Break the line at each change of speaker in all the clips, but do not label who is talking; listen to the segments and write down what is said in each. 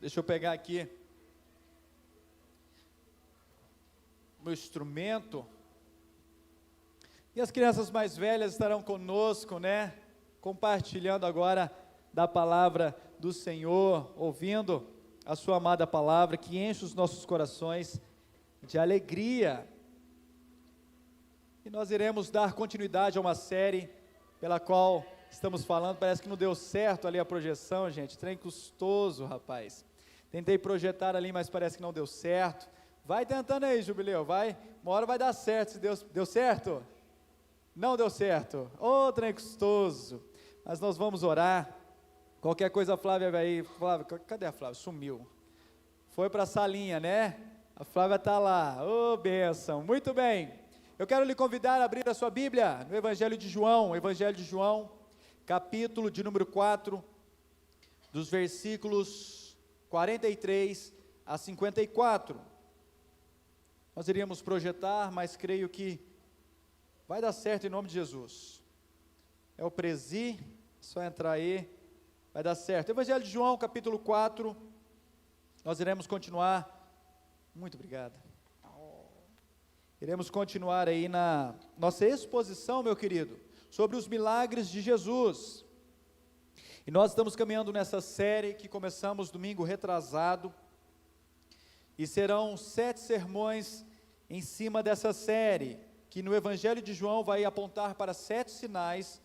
Deixa eu pegar aqui meu instrumento. E as crianças mais velhas estarão conosco, né? Compartilhando agora da palavra do Senhor, ouvindo a sua amada palavra, que enche os nossos corações de alegria. E nós iremos dar continuidade a uma série pela qual estamos falando. Parece que não deu certo ali a projeção, gente. Trem custoso, rapaz. Tentei projetar ali, mas parece que não deu certo. Vai tentando aí, Jubileu, vai. Uma hora vai dar certo. Se deu certo? Não deu certo. Ô, trem custoso. Mas nós vamos orar. Qualquer coisa a Flávia vai aí. Flávia, cadê a Flávia? Sumiu. Foi para a salinha, né? A Flávia está lá. Ô, bênção. Muito bem. Eu quero lhe convidar a abrir a sua Bíblia no Evangelho de João, capítulo de número 4, dos versículos 43 a 54. Nós iríamos projetar, mas creio que vai dar certo em nome de Jesus. É o Presi, só entrar aí, vai dar certo. Evangelho de João, capítulo 4, nós iremos continuar. Muito obrigado. Iremos continuar aí na nossa exposição, meu querido, sobre os milagres de Jesus. E nós estamos caminhando nessa série que começamos domingo retrasado, e serão 7 sermões em cima dessa série, que no Evangelho de João vai apontar para 7 sinais,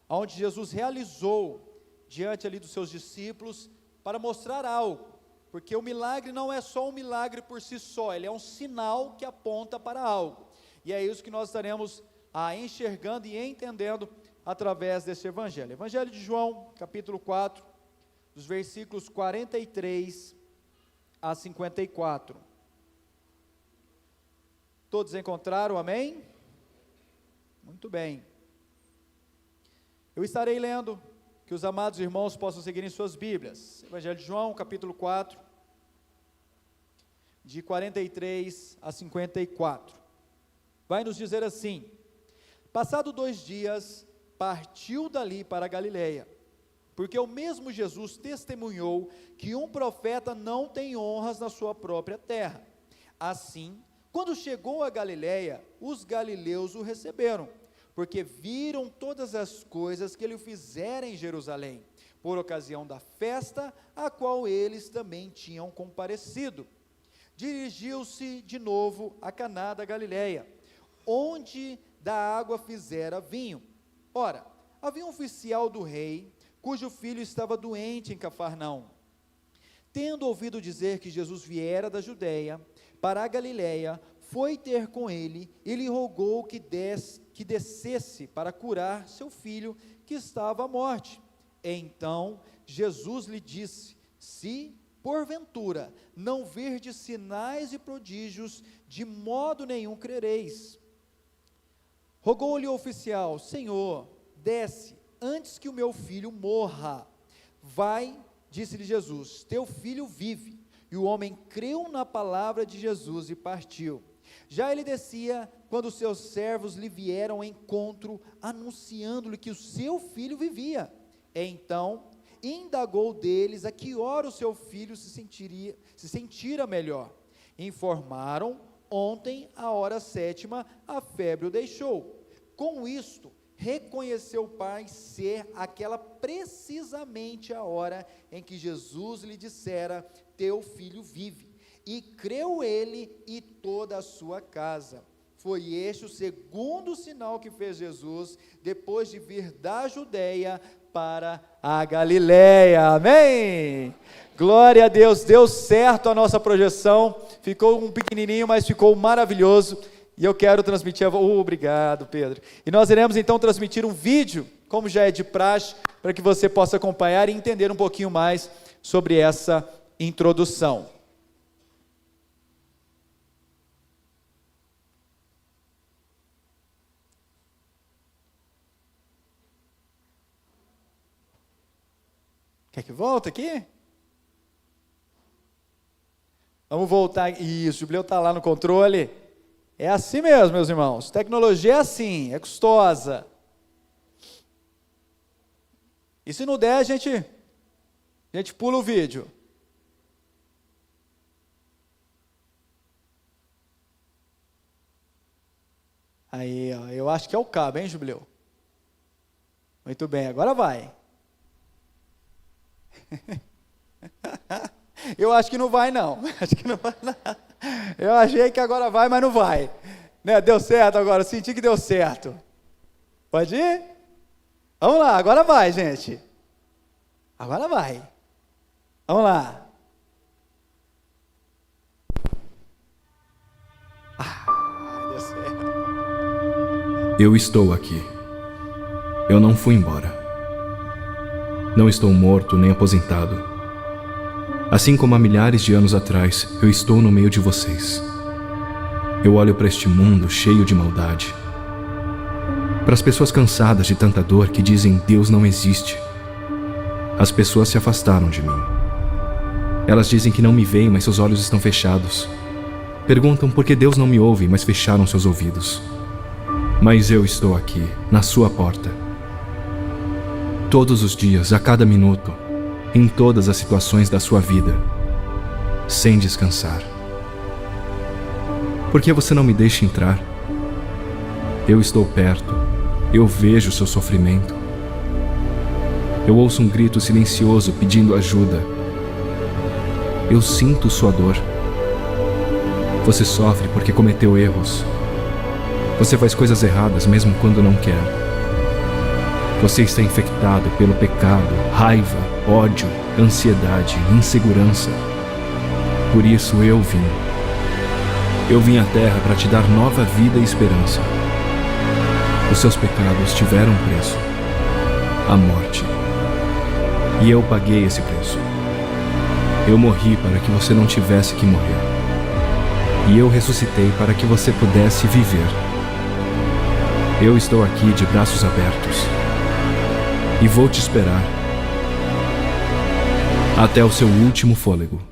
onde Jesus realizou diante ali dos seus discípulos, para mostrar algo, porque o milagre não é só um milagre por si só, ele é um sinal que aponta para algo, e é isso que nós estaremos enxergando e entendendo através desse Evangelho. Evangelho de João, capítulo 4, dos versículos 43 a 54. Todos encontraram, amém? Muito bem. Eu estarei lendo, que os amados irmãos possam seguir em suas Bíblias. Evangelho de João, capítulo 4, de 43 a 54. Vai nos dizer assim: passado 2 dias, partiu dali para a Galileia, porque o mesmo Jesus testemunhou que um profeta não tem honras na sua própria terra. Assim, quando chegou a Galileia, os galileus o receberam, porque viram todas as coisas que ele fizera em Jerusalém, por ocasião da festa, a qual eles também tinham comparecido. Dirigiu-se de novo a Caná da Galileia, onde da água fizera vinho. Ora, havia um oficial do rei, cujo filho estava doente em Cafarnaum. Tendo ouvido dizer que Jesus viera da Judeia para a Galileia, foi ter com ele e lhe rogou que descesse para curar seu filho, que estava à morte. Então Jesus lhe disse: se porventura não virdes sinais e prodígios, de modo nenhum crereis. Rogou-lhe o oficial: Senhor, desce, antes que o meu filho morra. Vai, disse-lhe Jesus, teu filho vive. E o homem creu na palavra de Jesus e partiu. Já ele descia, quando seus servos lhe vieram ao encontro, anunciando-lhe que o seu filho vivia. Então, indagou deles a que hora o seu filho se sentira melhor. Informaram: ontem, à hora 7ª, a febre o deixou. Com isto, reconheceu o pai ser aquela precisamente a hora em que Jesus lhe dissera: teu filho vive. E creu ele e toda a sua casa. Foi este o segundo sinal que fez Jesus, depois de vir da Judeia para a Galileia. Amém? Glória a Deus, deu certo a nossa projeção, ficou um pequenininho, mas ficou maravilhoso, e eu quero transmitir, obrigado Pedro, e nós iremos então transmitir um vídeo, como já é de praxe, para que você possa acompanhar e entender um pouquinho mais sobre essa introdução. Quer que volte aqui? Vamos voltar. Isso, o Jubileu está lá no controle. É assim mesmo, meus irmãos. Tecnologia é assim, é custosa. E se não der, a gente pula o vídeo. Aí, ó, eu acho que é o cabo, hein, Jubileu? Muito bem, agora vai. Eu acho que não vai, não. Acho que não vai, não. Eu achei que agora vai, mas não vai. Né? Deu certo agora, eu senti que deu certo. Pode ir? Vamos lá, agora vai, gente. Agora vai. Vamos lá. Deu certo.
Eu estou aqui. Eu não fui embora. Não estou morto nem aposentado. Assim como há milhares de anos atrás, eu estou no meio de vocês. Eu olho para este mundo cheio de maldade. Para as pessoas cansadas de tanta dor que dizem Deus não existe. As pessoas se afastaram de mim. Elas dizem que não me veem, mas seus olhos estão fechados. Perguntam por que Deus não me ouve, mas fecharam seus ouvidos. Mas eu estou aqui, na sua porta. Todos os dias, a cada minuto, em todas as situações da sua vida, sem descansar. Por que você não me deixa entrar? Eu estou perto, eu vejo seu sofrimento. Eu ouço um grito silencioso pedindo ajuda. Eu sinto sua dor. Você sofre porque cometeu erros. Você faz coisas erradas mesmo quando não quer. Você está infectado pelo pecado, raiva, ódio, ansiedade, insegurança. Por isso eu vim. Eu vim à Terra para te dar nova vida e esperança. Os seus pecados tiveram preço, a morte. E eu paguei esse preço. Eu morri para que você não tivesse que morrer. E eu ressuscitei para que você pudesse viver. Eu estou aqui de braços abertos. E vou te esperar até o seu último fôlego.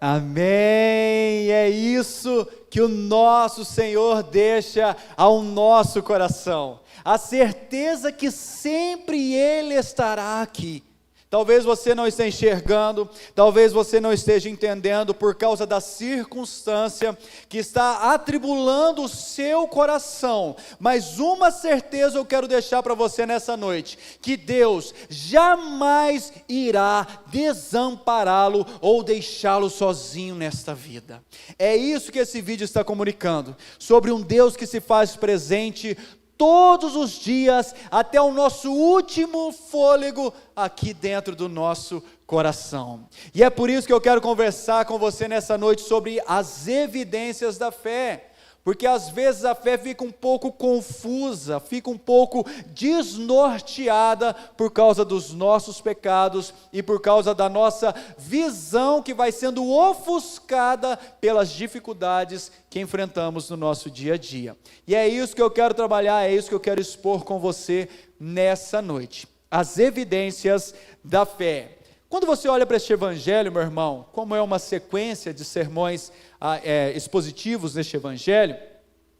Amém! É isso que o nosso Senhor deixa ao nosso coração. A certeza que sempre Ele estará aqui. Talvez você não esteja enxergando, talvez você não esteja entendendo por causa da circunstância que está atribulando o seu coração, mas uma certeza eu quero deixar para você nessa noite, que Deus jamais irá desampará-lo ou deixá-lo sozinho nesta vida. É isso que esse vídeo está comunicando, sobre um Deus que se faz presente todos os dias, até o nosso último fôlego, aqui dentro do nosso coração. E é por isso que eu quero conversar com você nessa noite, sobre as evidências da fé, porque às vezes a fé fica um pouco confusa, fica um pouco desnorteada, por causa dos nossos pecados, e por causa da nossa visão, que vai sendo ofuscada pelas dificuldades que enfrentamos no nosso dia a dia. E é isso que eu quero trabalhar, é isso que eu quero expor com você nessa noite, as evidências da fé. Quando você olha para este evangelho, meu irmão, como é uma sequência de sermões expositivos neste evangelho,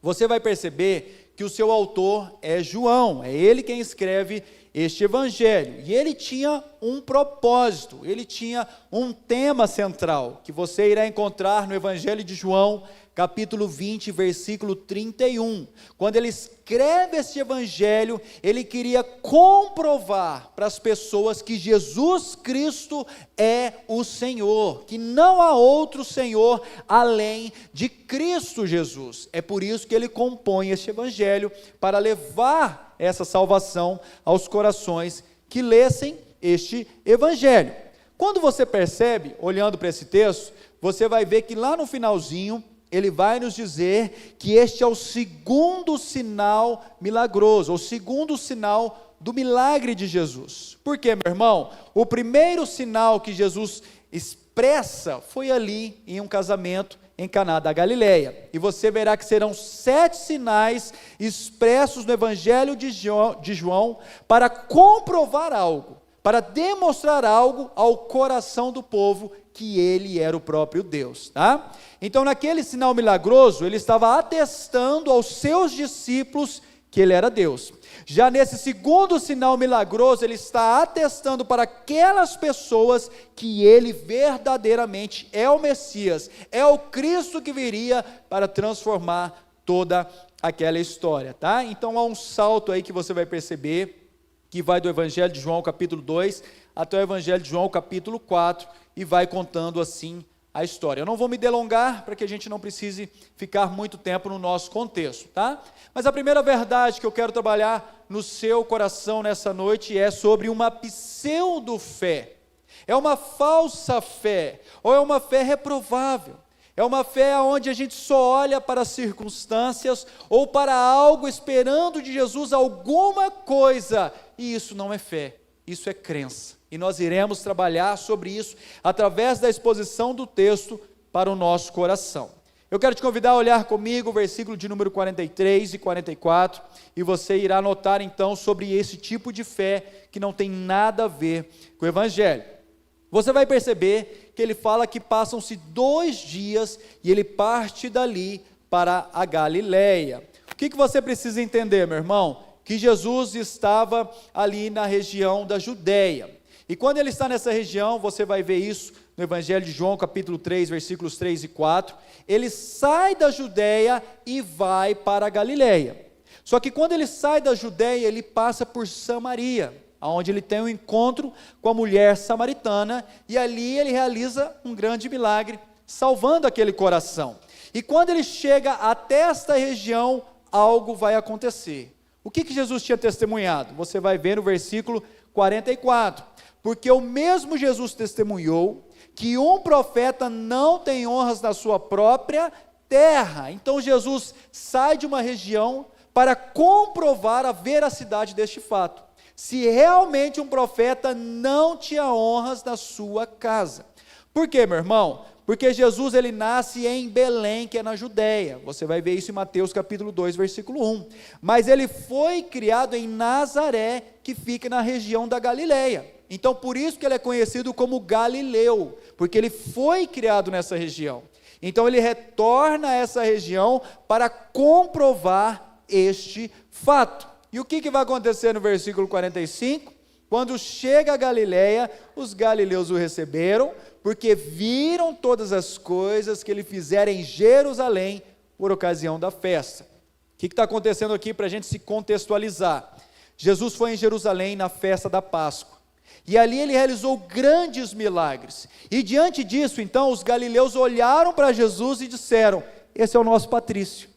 você vai perceber que o seu autor é João, é ele quem escreve este evangelho, e ele tinha um propósito, ele tinha um tema central, que você irá encontrar no evangelho de João, capítulo 20, versículo 31, quando ele escreve este evangelho, ele queria comprovar para as pessoas que Jesus Cristo é o Senhor, que não há outro Senhor além de Cristo Jesus. É por isso que ele compõe este evangelho, para levar essa salvação aos corações que lessem este evangelho. Quando você percebe, olhando para esse texto, você vai ver que lá no finalzinho, ele vai nos dizer que este é o segundo sinal milagroso, o segundo sinal do milagre de Jesus. Por quê, meu irmão? O primeiro sinal que Jesus expressa foi ali em um casamento em Caná da Galileia, e você verá que serão 7 sinais expressos no Evangelho de João, para comprovar algo, para demonstrar algo ao coração do povo, que ele era o próprio Deus, tá? Então, naquele sinal milagroso, ele estava atestando aos seus discípulos que ele era Deus. Já nesse segundo sinal milagroso, ele está atestando para aquelas pessoas que ele verdadeiramente é o Messias, é o Cristo que viria para transformar toda aquela história, tá? Então há um salto aí que você vai perceber, que vai do Evangelho de João capítulo 2 até o Evangelho de João capítulo 4, e vai contando assim a história. Eu não vou me delongar para que a gente não precise ficar muito tempo no nosso contexto, tá? Mas a primeira verdade que eu quero trabalhar no seu coração nessa noite é sobre uma pseudo-fé. É uma falsa fé, ou é uma fé reprovável. É uma fé onde a gente só olha para as circunstâncias ou para algo esperando de Jesus alguma coisa, e isso não é fé, isso é crença. E nós iremos trabalhar sobre isso através da exposição do texto para o nosso coração. Eu quero te convidar a olhar comigo o versículo de número 43 e 44, e você irá notar então sobre esse tipo de fé que não tem nada a ver com o Evangelho. Você vai perceber que ele fala que passam-se 2 dias e ele parte dali para a Galileia. O que você precisa entender, meu irmão? Que Jesus estava ali na região da Judeia. E quando ele está nessa região, você vai ver isso no Evangelho de João, capítulo 3, versículos 3 e 4, ele sai da Judeia e vai para a Galileia. Só que quando ele sai da Judeia, ele passa por Samaria, onde ele tem um encontro com a mulher samaritana, e ali ele realiza um grande milagre, salvando aquele coração. E quando ele chega até esta região, algo vai acontecer. O que Jesus tinha testemunhado? Você vai ver no versículo 44. Porque o mesmo Jesus testemunhou que um profeta não tem honras na sua própria terra. Então Jesus sai de uma região para comprovar a veracidade deste fato. Se realmente um profeta não tinha honras na sua casa. Por quê, meu irmão? Porque Jesus ele nasce em Belém, que é na Judeia. Você vai ver isso em Mateus capítulo 2, versículo 1. Mas ele foi criado em Nazaré, que fica na região da Galileia. Então, por isso que ele é conhecido como Galileu, porque ele foi criado nessa região. Então, ele retorna a essa região para comprovar este fato. E o que vai acontecer no versículo 45? Quando chega a Galileia, os galileus o receberam, porque viram todas as coisas que ele fizera em Jerusalém por ocasião da festa. O que está acontecendo aqui para a gente se contextualizar? Jesus foi em Jerusalém na festa da Páscoa. E ali ele realizou grandes milagres. E diante disso, então, os galileus olharam para Jesus e disseram: esse é o nosso patrício,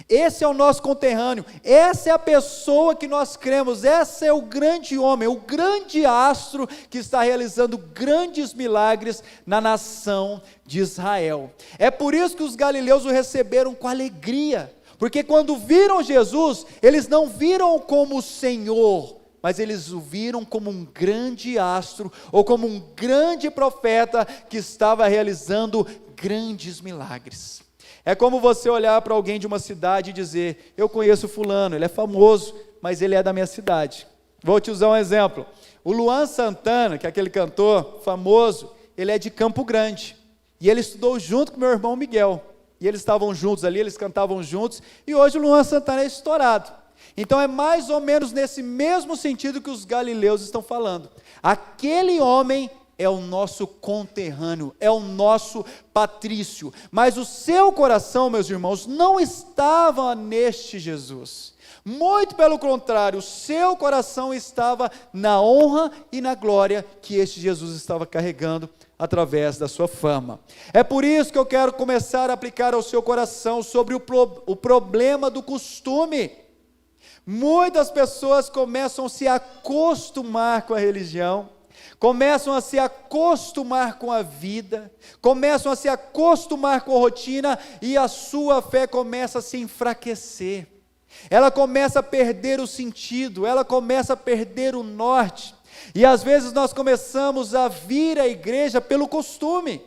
esse é o nosso conterrâneo, essa é a pessoa que nós cremos, esse é o grande homem, o grande astro que está realizando grandes milagres na nação de Israel. É por isso que os galileus o receberam com alegria, porque quando viram Jesus, eles não viram como o Senhor, mas eles o viram como um grande astro, ou como um grande profeta que estava realizando grandes milagres. É como você olhar para alguém de uma cidade e dizer: eu conheço fulano, ele é famoso, mas ele é da minha cidade. Vou te usar um exemplo. O Luan Santana, que é aquele cantor famoso, ele é de Campo Grande, e ele estudou junto com meu irmão Miguel, e eles estavam juntos ali, eles cantavam juntos, e hoje o Luan Santana é estourado. Então é mais ou menos nesse mesmo sentido que os galileus estão falando. Aquele homem é o nosso conterrâneo, é o nosso patrício, mas o seu coração, meus irmãos, não estava neste Jesus. Muito pelo contrário, o seu coração estava na honra e na glória que este Jesus estava carregando através da sua fama. É por isso que eu quero começar a aplicar ao seu coração sobre o problema do costume. Muitas pessoas começam a se acostumar com a religião, começam a se acostumar com a vida, começam a se acostumar com a rotina, e a sua fé começa a se enfraquecer, ela começa a perder o sentido, ela começa a perder o norte, e às vezes nós começamos a vir à igreja pelo costume,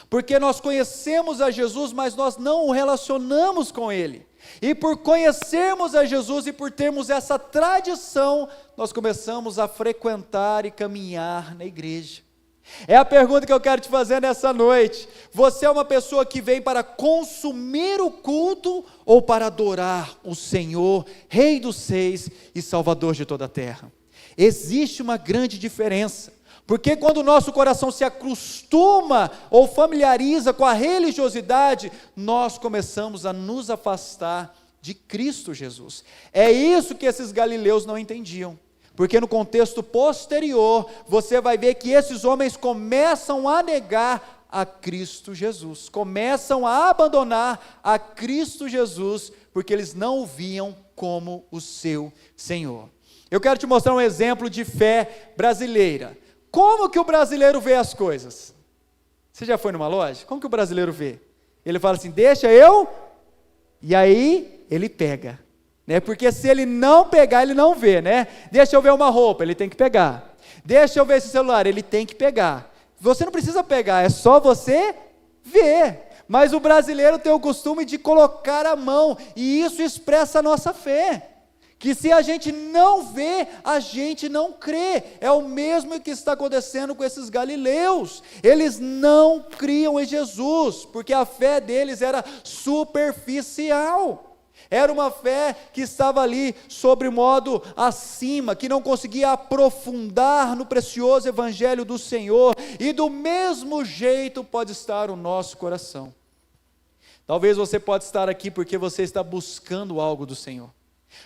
porque nós conhecemos a Jesus, mas nós não o relacionamos com Ele. E por conhecermos a Jesus e por termos essa tradição, nós começamos a frequentar e caminhar na igreja. É a pergunta que eu quero te fazer nessa noite. Você é uma pessoa que vem para consumir o culto ou para adorar o Senhor, Rei dos Reis e Salvador de toda a terra? Existe uma grande diferença, porque quando o nosso coração se acostuma ou familiariza com a religiosidade, nós começamos a nos afastar de Cristo Jesus. É isso que esses galileus não entendiam. Porque no contexto posterior, você vai ver que esses homens começam a negar a Cristo Jesus, começam a abandonar a Cristo Jesus, porque eles não o viam como o seu Senhor. Eu quero te mostrar um exemplo de fé brasileira. Como que o brasileiro vê as coisas? Você já foi numa loja? Como que o brasileiro vê? Ele fala assim, deixa eu, e aí ele pega. Porque se ele não pegar, ele não vê, né? Deixa eu ver uma roupa, ele tem que pegar. Deixa eu ver esse celular, ele tem que pegar. Você não precisa pegar, é só você ver. Mas o brasileiro tem o costume de colocar a mão, e isso expressa a nossa fé. Que se a gente não vê, a gente não crê. É o mesmo que está acontecendo com esses galileus. Eles não criam em Jesus, porque a fé deles era superficial. Era uma fé que estava ali sobre modo acima, que não conseguia aprofundar no precioso Evangelho do Senhor, e do mesmo jeito pode estar o nosso coração. Talvez você pode estar aqui porque você está buscando algo do Senhor,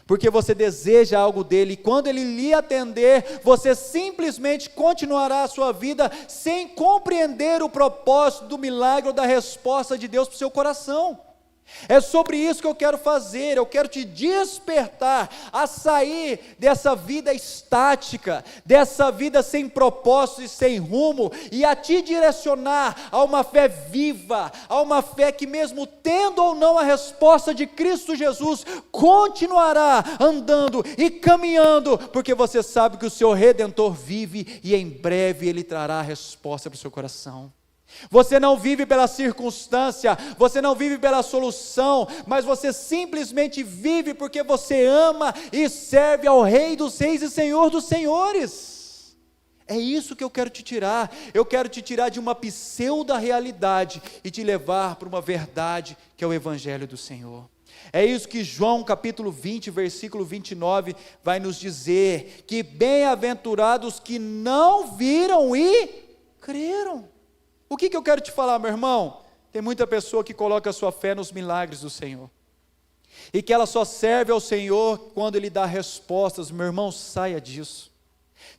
porque você deseja algo dele, e quando ele lhe atender, você simplesmente continuará a sua vida sem compreender o propósito do milagre ou da resposta de Deus para o seu coração. É sobre isso que eu quero fazer. Eu quero te despertar a sair dessa vida estática, dessa vida sem propósito e sem rumo, e a te direcionar a uma fé viva, a uma fé que mesmo tendo ou não a resposta de Cristo Jesus, continuará andando e caminhando, porque você sabe que o seu Redentor vive, e em breve Ele trará a resposta para o seu coração. Você não vive pela circunstância, você não vive pela solução, mas você simplesmente vive porque você ama e serve ao Rei dos Reis e Senhor dos Senhores. É isso que eu quero te tirar. Eu quero te tirar de uma pseudo-realidade e te levar para uma verdade, que é o Evangelho do Senhor. É isso que João capítulo 20, versículo 29 vai nos dizer, que bem-aventurados que não viram e creram. O que eu quero te falar, meu irmão? Tem muita pessoa que coloca a sua fé nos milagres do Senhor, e que ela só serve ao Senhor quando Ele dá respostas. Meu irmão, saia disso.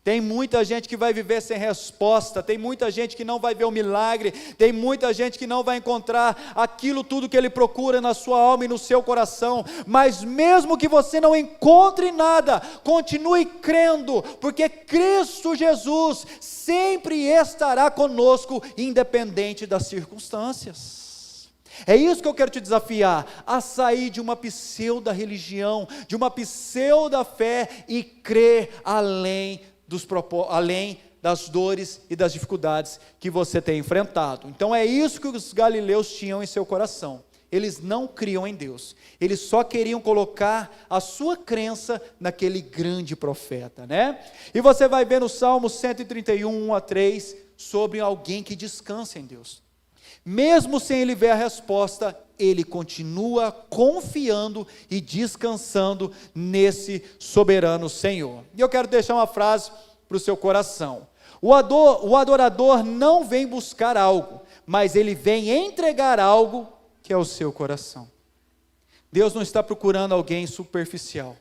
Tem muita gente que vai viver sem resposta, tem muita gente que não vai ver o milagre, tem muita gente que não vai encontrar aquilo tudo que ele procura na sua alma e no seu coração, mas mesmo que você não encontre nada, continue crendo, porque Cristo Jesus sempre estará conosco, independente das circunstâncias. É isso que eu quero te desafiar, a sair de uma pseudo-religião, de uma pseudo-fé, e crer além das dores e das dificuldades que você tem enfrentado. Então é isso que os galileus tinham em seu coração. Eles não criam em Deus, eles só queriam colocar a sua crença naquele grande profeta, né? E você vai ver no Salmo 131, 1 a 3, sobre alguém que descansa em Deus. Mesmo sem ele ver a resposta, ele continua confiando e descansando nesse soberano Senhor. E eu quero deixar uma frase para o seu coração. O adorador não vem buscar algo, mas ele vem entregar algo que é o seu coração. Deus não está procurando alguém superficial.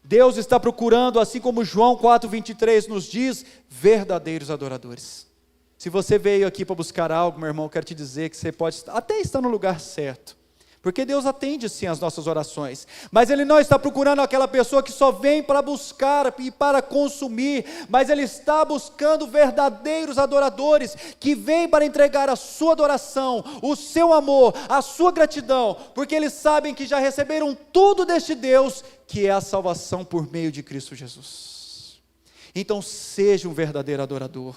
Deus está procurando, assim como João 4,23 nos diz, verdadeiros adoradores. Se você veio aqui para buscar algo, meu irmão, eu quero te dizer que você pode até estar no lugar certo, porque Deus atende sim as nossas orações, mas Ele não está procurando aquela pessoa que só vem para buscar e para consumir, mas Ele está buscando verdadeiros adoradores, que vêm para entregar a sua adoração, o seu amor, a sua gratidão, porque eles sabem que já receberam tudo deste Deus, que é a salvação por meio de Cristo Jesus. Então seja um verdadeiro adorador.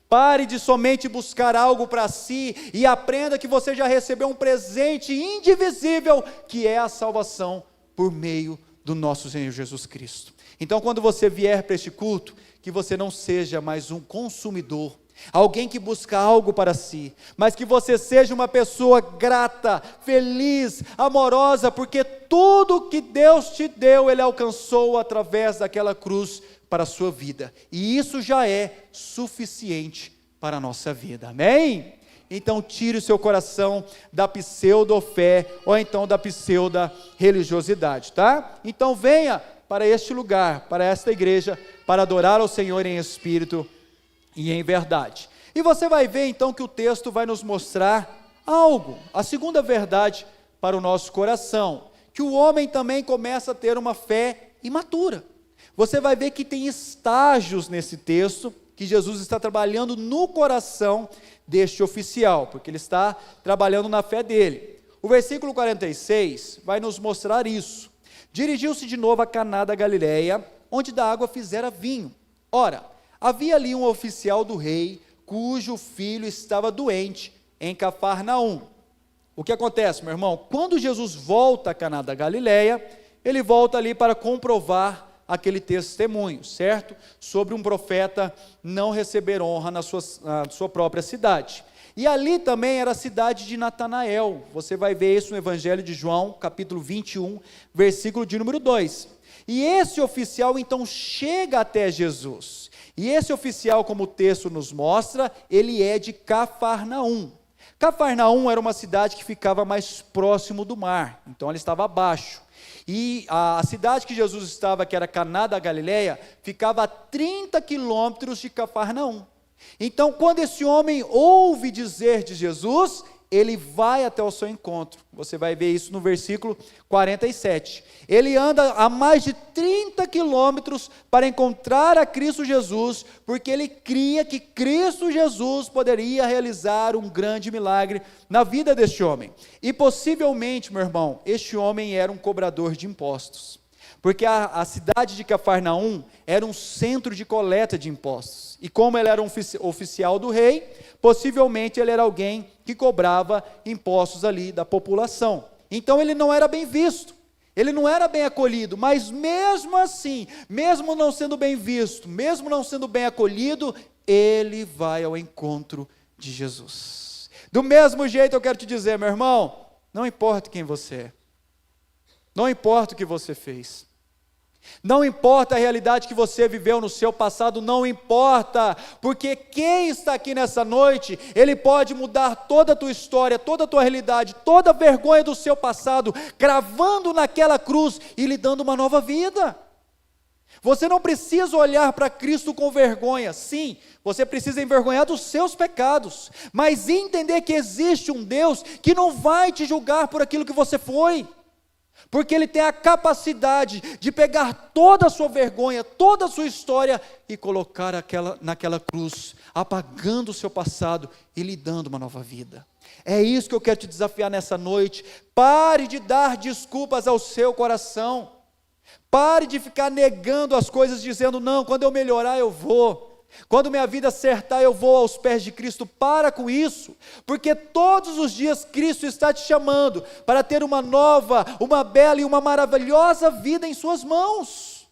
Pare de somente buscar algo para si, e aprenda que você já recebeu um presente indivisível, que é a salvação por meio do nosso Senhor Jesus Cristo. Então quando você vier para este culto, que você não seja mais um consumidor, alguém que busca algo para si, mas que você seja uma pessoa grata, feliz, amorosa, porque tudo que Deus te deu, Ele alcançou através daquela cruz para a sua vida, e isso já é suficiente para a nossa vida, amém? Então tire o seu coração da pseudo-fé, ou então da pseudo-religiosidade, tá? Então venha para este lugar, para esta igreja, para adorar ao Senhor em espírito e em verdade. E você vai ver então que o texto vai nos mostrar algo, a segunda verdade para o nosso coração, que o homem também começa a ter uma fé imatura. Você vai ver que tem estágios nesse texto, que Jesus está trabalhando no coração deste oficial, porque ele está trabalhando na fé dele. O versículo 46 vai nos mostrar isso. Dirigiu-se de novo a Caná da Galileia, onde da água fizera vinho. Ora, havia ali um oficial do rei, cujo filho estava doente, em Cafarnaum. O que acontece, meu irmão? Quando Jesus volta a Caná da Galileia, ele volta ali para comprovar aquele testemunho, certo? Sobre um profeta não receber honra na sua própria cidade. E ali também era a cidade de Natanael. Você vai ver isso no Evangelho de João, capítulo 21, versículo de número 2. E esse oficial então chega até Jesus. E esse oficial, como o texto nos mostra, ele é de Cafarnaum. Cafarnaum era uma cidade que ficava mais próximo do mar, então ela estava abaixo. E a cidade que Jesus estava, que era Caná da Galileia, ficava a 30 quilômetros de Cafarnaum. Então, quando esse homem ouve dizer de Jesus, ele vai até o seu encontro. Você vai ver isso no versículo 47. Ele anda a mais de 30 quilômetros para encontrar a Cristo Jesus, porque ele cria que Cristo Jesus poderia realizar um grande milagre na vida deste homem. E possivelmente, meu irmão, este homem era um cobrador de impostos, porque a cidade de Cafarnaum era um centro de coleta de impostos, e como ele era um oficial do rei, possivelmente ele era alguém que cobrava impostos ali da população. Então ele não era bem visto, ele não era bem acolhido, mas mesmo assim, mesmo não sendo bem visto, mesmo não sendo bem acolhido, ele vai ao encontro de Jesus. Do mesmo jeito eu quero te dizer, meu irmão, não importa quem você é, não importa o que você fez, não importa a realidade que você viveu no seu passado, não importa, porque quem está aqui nessa noite, ele pode mudar toda a tua história, toda a tua realidade, toda a vergonha do seu passado, cravando naquela cruz e lhe dando uma nova vida. Você não precisa olhar para Cristo com vergonha, sim, você precisa envergonhar dos seus pecados, mas entender que existe um Deus que não vai te julgar por aquilo que você foi, porque Ele tem a capacidade de pegar toda a sua vergonha, toda a sua história e colocar naquela cruz, apagando o seu passado e lhe dando uma nova vida. É isso que eu quero te desafiar nessa noite. Pare de dar desculpas ao seu coração, pare de ficar negando as coisas, dizendo, não, quando eu melhorar eu vou, quando minha vida acertar eu vou aos pés de Cristo. Para com isso, porque todos os dias Cristo está te chamando para ter uma nova, uma bela e uma maravilhosa vida em suas mãos.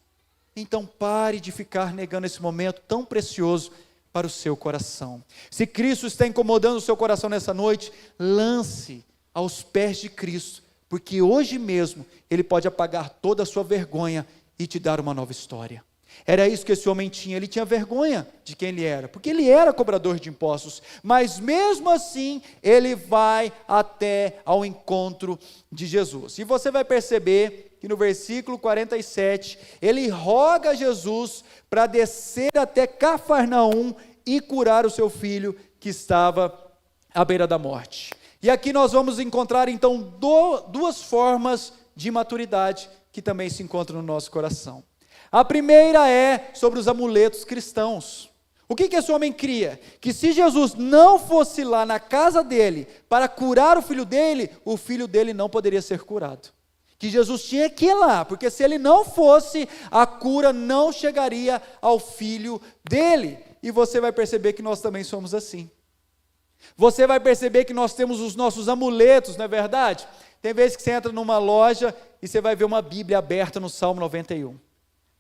Então pare de ficar negando esse momento tão precioso para o seu coração. Se Cristo está incomodando o seu coração nessa noite, lance aos pés de Cristo, porque hoje mesmo Ele pode apagar toda a sua vergonha e te dar uma nova história. Era isso que esse homem tinha, ele tinha vergonha de quem ele era, porque ele era cobrador de impostos, mas mesmo assim, ele vai até ao encontro de Jesus. E você vai perceber que no versículo 47, ele roga a Jesus para descer até Cafarnaum e curar o seu filho que estava à beira da morte. E aqui nós vamos encontrar então duas formas de maturidade que também se encontram no nosso coração. A primeira é sobre os amuletos cristãos. O que esse homem cria? Que se Jesus não fosse lá na casa dele para curar o filho dele não poderia ser curado. Que Jesus tinha que ir lá, porque se ele não fosse, a cura não chegaria ao filho dele. E você vai perceber que nós também somos assim. Você vai perceber que nós temos os nossos amuletos, não é verdade? Tem vezes que você entra numa loja e você vai ver uma Bíblia aberta no Salmo 91.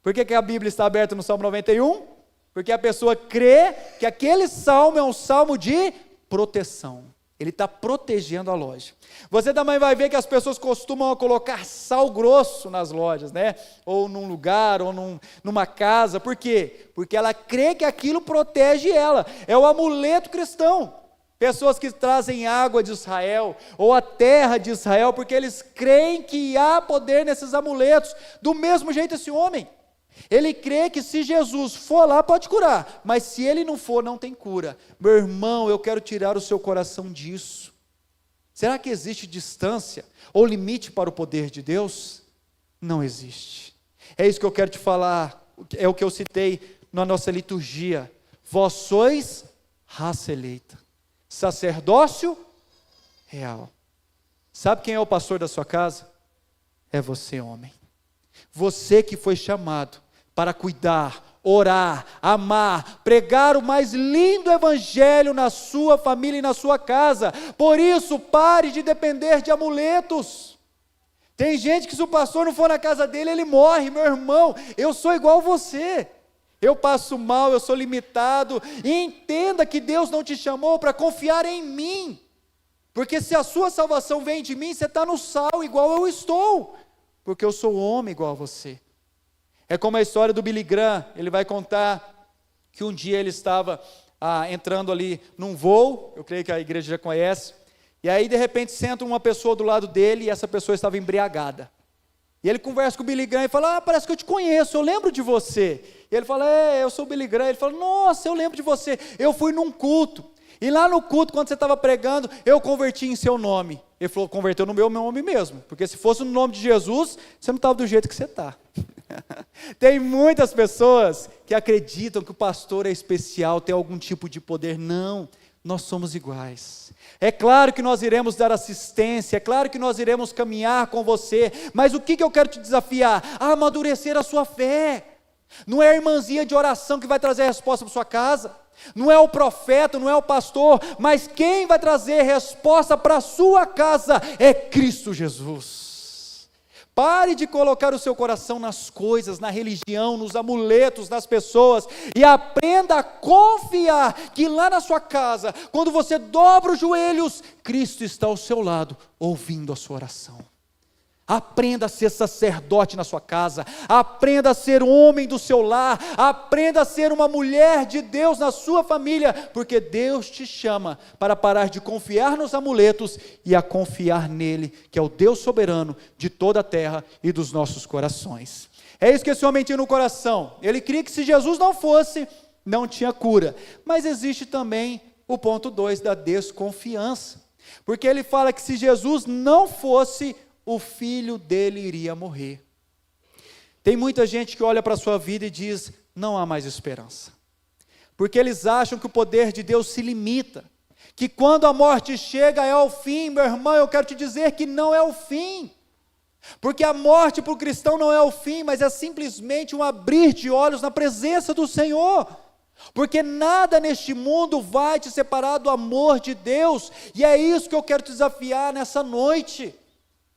Por que a Bíblia está aberta no Salmo 91? Porque a pessoa crê que aquele salmo é um salmo de proteção. Ele está protegendo a loja. Você também vai ver que as pessoas costumam colocar sal grosso nas lojas, né? Ou num lugar, ou numa casa. Por quê? Porque ela crê que aquilo protege ela. É o amuleto cristão. Pessoas que trazem água de Israel, ou a terra de Israel, porque eles creem que há poder nesses amuletos. Do mesmo jeito esse homem. Ele crê que se Jesus for lá, pode curar, mas se ele não for, não tem cura. Meu irmão, eu quero tirar o seu coração disso. Será que existe distância ou limite para o poder de Deus? Não existe. É isso que eu quero te falar, é o que eu citei na nossa liturgia. Vós sois raça eleita, sacerdócio real. Sabe quem é o pastor da sua casa? É você, homem. Você que foi chamado para cuidar, orar, amar, pregar o mais lindo evangelho na sua família e na sua casa. Por isso, pare de depender de amuletos. Tem gente que se o pastor não for na casa dele, ele morre. Meu irmão, eu sou igual a você. Eu passo mal, eu sou limitado. E entenda que Deus não te chamou para confiar em mim. Porque se a sua salvação vem de mim, você está no sal igual eu estou. Porque eu sou homem igual a você. É como a história do Billy Graham. Ele vai contar que um dia ele estava entrando ali num voo, eu creio que a igreja já conhece, e aí de repente senta uma pessoa do lado dele, e essa pessoa estava embriagada. E ele conversa com o Billy Graham e fala, parece que eu te conheço, eu lembro de você. E ele fala, eu sou o Billy Graham. Ele fala, nossa, eu lembro de você, eu fui num culto. E lá no culto, quando você estava pregando, eu converti em seu nome. Ele falou, converteu no meu nome mesmo, porque se fosse no nome de Jesus, você não estava do jeito que você está. Tem muitas pessoas que acreditam que o pastor é especial, tem algum tipo de poder. Não, nós somos iguais. É claro que nós iremos dar assistência, é claro que nós iremos caminhar com você, mas o que eu quero te desafiar? A amadurecer a sua fé. Não é a irmãzinha de oração que vai trazer a resposta para sua casa, não é o profeta, não é o pastor, mas quem vai trazer resposta para a sua casa é Cristo Jesus. Pare de colocar o seu coração nas coisas, na religião, nos amuletos, nas pessoas, e aprenda a confiar que lá na sua casa, quando você dobra os joelhos, Cristo está ao seu lado, ouvindo a sua oração. Aprenda a ser sacerdote na sua casa, aprenda a ser homem do seu lar, aprenda a ser uma mulher de Deus na sua família, porque Deus te chama para parar de confiar nos amuletos e a confiar nele, que é o Deus soberano de toda a terra e dos nossos corações. É isso que esse homem tinha no coração. Ele cria que se Jesus não fosse, não tinha cura. Mas existe também o ponto 2 da desconfiança, porque ele fala que se Jesus não fosse, o filho dele iria morrer. Tem muita gente que olha para a sua vida e diz, não há mais esperança, porque eles acham que o poder de Deus se limita, que quando a morte chega é o fim. Meu irmão, eu quero te dizer que não é o fim, porque a morte para o cristão não é o fim, mas é simplesmente um abrir de olhos na presença do Senhor, porque nada neste mundo vai te separar do amor de Deus, e é isso que eu quero te desafiar nessa noite.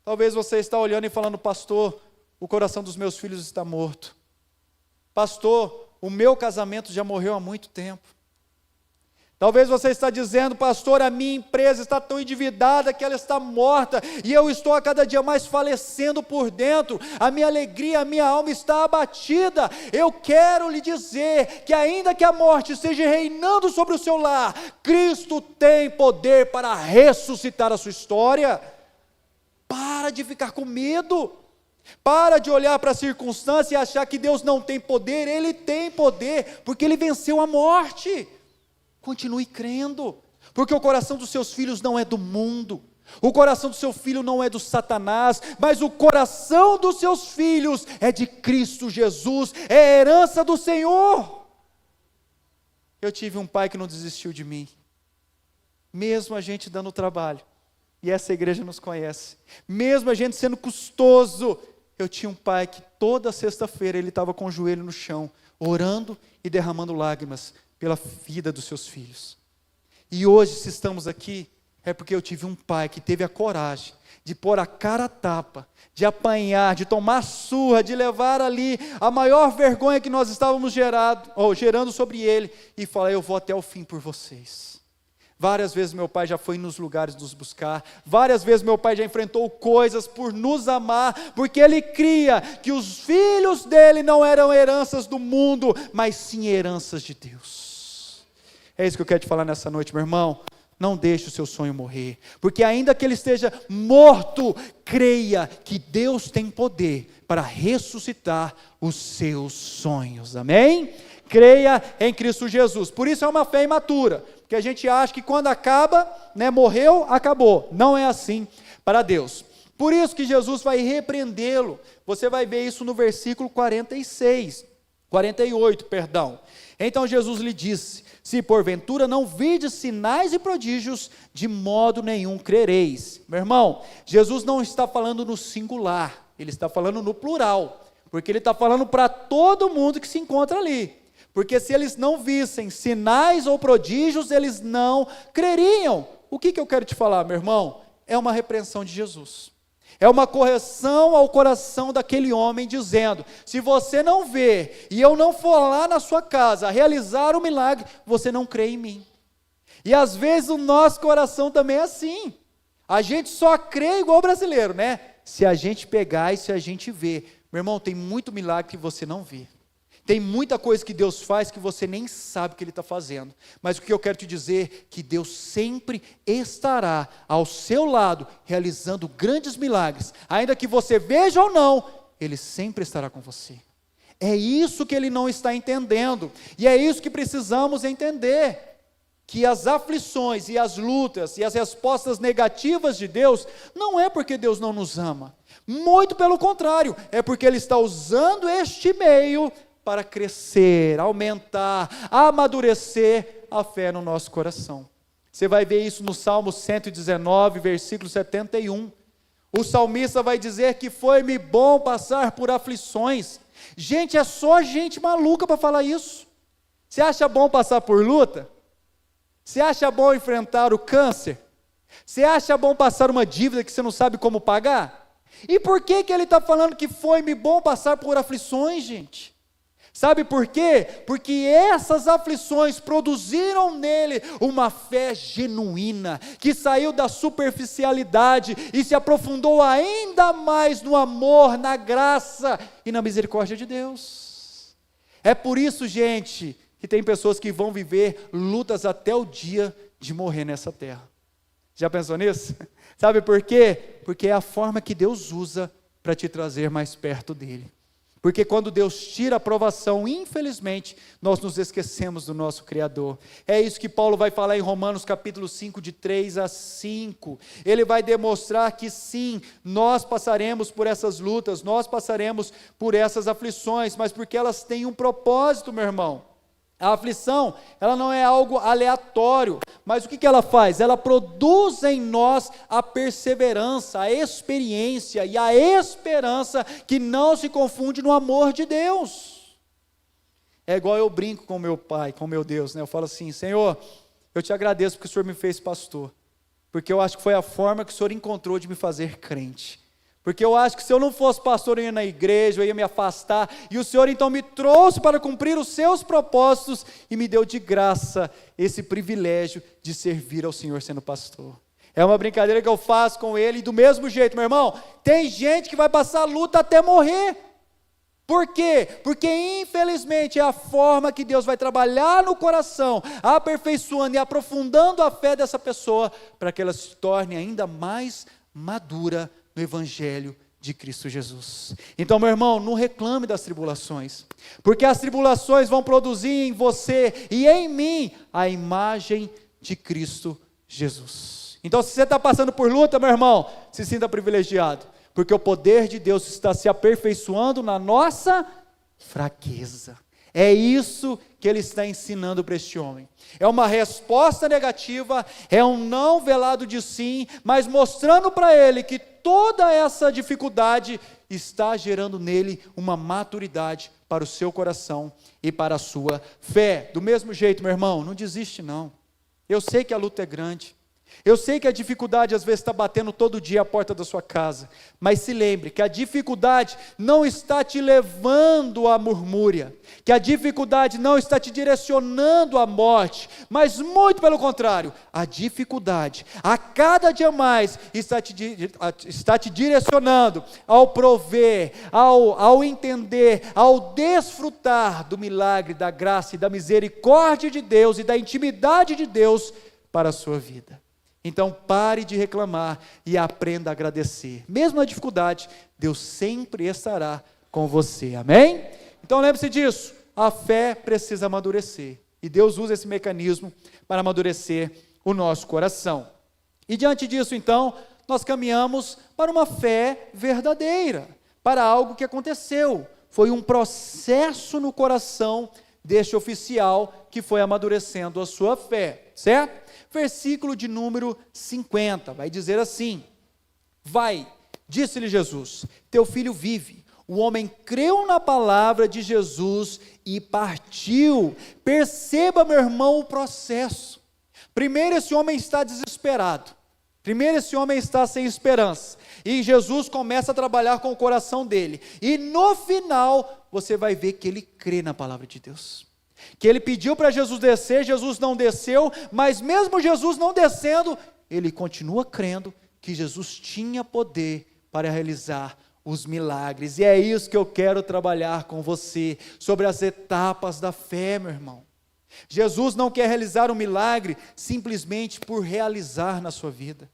Talvez você está olhando e falando, pastor, o coração dos meus filhos está morto. Pastor, o meu casamento já morreu há muito tempo. Talvez você está dizendo, pastor, a minha empresa está tão endividada que ela está morta, e eu estou a cada dia mais falecendo por dentro, a minha alegria, a minha alma está abatida. Eu quero lhe dizer que ainda que a morte esteja reinando sobre o seu lar, Cristo tem poder para ressuscitar a sua história. Para de ficar com medo, para de olhar para a circunstância e achar que Deus não tem poder. Ele tem poder, porque Ele venceu a morte. Continue crendo, porque o coração dos seus filhos não é do mundo, o coração do seu filho não é do Satanás, mas o coração dos seus filhos é de Cristo Jesus, é a herança do Senhor. Eu tive um pai que não desistiu de mim, mesmo a gente dando trabalho. E essa igreja nos conhece. Mesmo a gente sendo custoso, eu tinha um pai que toda sexta-feira ele estava com o joelho no chão, orando e derramando lágrimas pela vida dos seus filhos. E hoje, se estamos aqui, É porque eu tive um pai que teve a coragem de pôr a cara a tapa, de apanhar, de tomar surra, de levar ali a maior vergonha que nós estávamos gerando sobre ele, e falar: eu vou até o fim por vocês. Várias vezes meu pai já foi nos lugares nos buscar, várias vezes meu pai já enfrentou coisas por nos amar, porque ele cria que os filhos dele não eram heranças do mundo, mas sim heranças de Deus. É isso que eu quero te falar nessa noite, meu irmão. Não deixe o seu sonho morrer, porque ainda que ele esteja morto, creia que Deus tem poder para ressuscitar os seus sonhos, amém? Creia em Cristo Jesus. Por isso é uma fé imatura, porque a gente acha que quando acaba, morreu, acabou. Não é assim para Deus. Por isso que Jesus vai repreendê-lo. Você vai ver isso no versículo 48. Então Jesus lhe disse: se porventura não virdes sinais e prodígios, de modo nenhum crereis. Meu irmão, Jesus não está falando no singular, ele está falando no plural, porque ele está falando para todo mundo que se encontra ali, porque se eles não vissem sinais ou prodígios, eles não creriam. O que eu quero te falar, meu irmão? É uma repreensão de Jesus. É uma correção ao coração daquele homem, dizendo: se você não vê, e eu não for lá na sua casa realizar o milagre, você não crê em mim. E às vezes o nosso coração também é assim, a gente só crê igual brasileiro, se a gente pegar e se a gente ver. Meu irmão, tem muito milagre que você não vê, tem muita coisa que Deus faz que você nem sabe o que Ele está fazendo, mas o que eu quero te dizer, que Deus sempre estará ao seu lado, realizando grandes milagres, ainda que você veja ou não, Ele sempre estará com você. É isso que ele não está entendendo, e é isso que precisamos entender, que as aflições e as lutas e as respostas negativas de Deus, não é porque Deus não nos ama, muito pelo contrário, é porque Ele está usando este meio para crescer, aumentar, amadurecer a fé no nosso coração. Você vai ver isso no Salmo 119, versículo 71. O salmista vai dizer que foi-me bom passar por aflições. Gente, é só gente maluca para falar isso. Você acha bom passar por luta? Você acha bom enfrentar o câncer? Você acha bom passar uma dívida que você não sabe como pagar? E por que ele está falando que foi-me bom passar por aflições, gente? Sabe por quê? Porque essas aflições produziram nele uma fé genuína, que saiu da superficialidade e se aprofundou ainda mais no amor, na graça e na misericórdia de Deus. É por isso, gente, que tem pessoas que vão viver lutas até o dia de morrer nessa terra. Já pensou nisso? Sabe por quê? Porque é a forma que Deus usa para te trazer mais perto dele. Porque quando Deus tira a provação, infelizmente, nós nos esquecemos do nosso Criador. É isso que Paulo vai falar em Romanos capítulo 5, de 3 a 5. Ele vai demonstrar que sim, nós passaremos por essas lutas, nós passaremos por essas aflições, mas porque elas têm um propósito, meu irmão. A aflição, ela não é algo aleatório, mas o que ela faz? Ela produz em nós a perseverança, a experiência e a esperança que não se confunde no amor de Deus. É igual eu brinco com meu pai, com meu Deus, eu falo assim: Senhor, eu te agradeço porque o Senhor me fez pastor, porque eu acho que foi a forma que o Senhor encontrou de me fazer crente. Porque eu acho que se eu não fosse pastor, eu ia na igreja, eu ia me afastar, e o Senhor então me trouxe para cumprir os seus propósitos, e me deu de graça esse privilégio de servir ao Senhor sendo pastor. É uma brincadeira que eu faço com ele, e do mesmo jeito, meu irmão, tem gente que vai passar luta até morrer. Por quê? Porque infelizmente é a forma que Deus vai trabalhar no coração, aperfeiçoando e aprofundando a fé dessa pessoa, para que ela se torne ainda mais madura no Evangelho de Cristo Jesus. Então, meu irmão, não reclame das tribulações, porque as tribulações vão produzir em você e em mim a imagem de Cristo Jesus. Então, se você está passando por luta, meu irmão, se sinta privilegiado, porque o poder de Deus está se aperfeiçoando na nossa fraqueza. É isso que ele está ensinando para este homem. É uma resposta negativa, é um não velado de sim, mas mostrando para ele que toda essa dificuldade está gerando nele uma maturidade para o seu coração e para a sua fé. Do mesmo jeito, meu irmão, não desiste não. Eu sei que a luta é grande, Eu sei que a dificuldade às vezes está batendo todo dia a porta da sua casa, mas se lembre que a dificuldade não está te levando à murmúria, que a dificuldade não está te direcionando à morte, mas muito pelo contrário, a dificuldade a cada dia mais está te direcionando ao prover, ao entender, ao desfrutar do milagre, da graça e da misericórdia de Deus e da intimidade de Deus para a sua vida. Então pare de reclamar e aprenda a agradecer. Mesmo na dificuldade, Deus sempre estará com você, amém? Então lembre-se disso, a fé precisa amadurecer, e Deus usa esse mecanismo para amadurecer o nosso coração. E diante disso então, nós caminhamos para uma fé verdadeira, para algo que aconteceu, foi um processo no coração deste oficial que foi amadurecendo a sua fé, certo? Versículo de número 50, vai dizer assim: vai, disse-lhe Jesus, teu filho vive. O homem creu na palavra de Jesus e partiu. Perceba, meu irmão, o processo. Primeiro esse homem está desesperado, primeiro esse homem está sem esperança, e Jesus começa a trabalhar com o coração dele, e no final, você vai ver que ele crê na palavra de Deus. Que ele pediu para Jesus descer, Jesus não desceu, mas mesmo Jesus não descendo, ele continua crendo que Jesus tinha poder para realizar os milagres, e é isso que eu quero trabalhar com você, sobre as etapas da fé, meu irmão. Jesus não quer realizar um milagre simplesmente por realizar na sua vida.